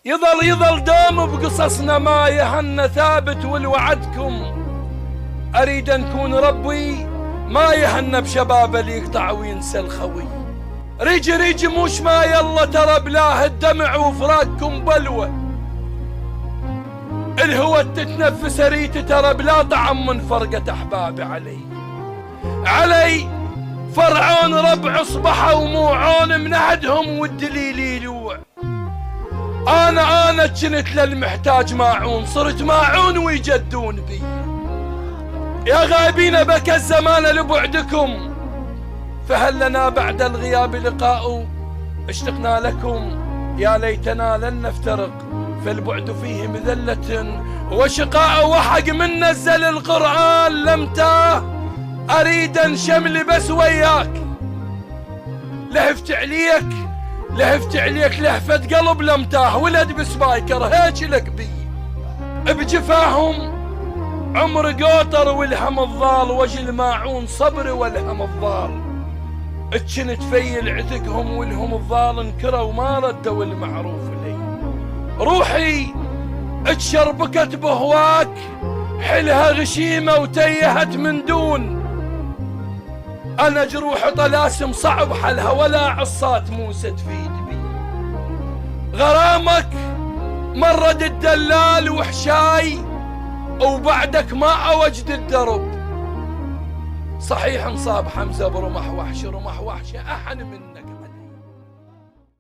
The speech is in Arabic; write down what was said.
يظل دوم بقصصنا ما يهن ثابت، والوعدكم أريد نكون ربي ما يهن بشباب اللي يقطع وينسى الخوي. ريجي موش ما يلا ترى بلاه الدمع وفراقكم بلوى، الهوى تتنفس ريت ترى بلا طعم من فرقة أحبابي. علي فرعون ربع اصبحوا وموعون من عدهم والدليل يلوع. انا كنت للمحتاج ماعون، صرت ماعون ويجدون بي. يا غايبين بك الزمان لبعدكم، فهل لنا بعد الغياب لقاء؟ اشتقنا لكم يا ليتنا لن نفترق، فالبعد فيه مذلة وشقاء. وحق من نزل القرآن لم تاه، اريد انشمل بس وياك. لهفت عليك لهفة قلب لم تاه، ولد بسبايكر هيك لك بي. بجفاهم عمر قوطر والهم الضال، وجه الماعون صبر والهم الضال. اتشنت في عتقهم والهم الضال انكروا ما ردوا المعروف لي. روحي اتشربكت بهواك حلها غشيمة وتيهت من دون. انا جروح طلاسم صعب حلها ولا عصات موسى تفيد بي. غرامك مرد الدلال وحشاي، وبعدك ما اوجد الدرب. صحيح انصاب حمزة برمح وحش، رمح وحش احن منك.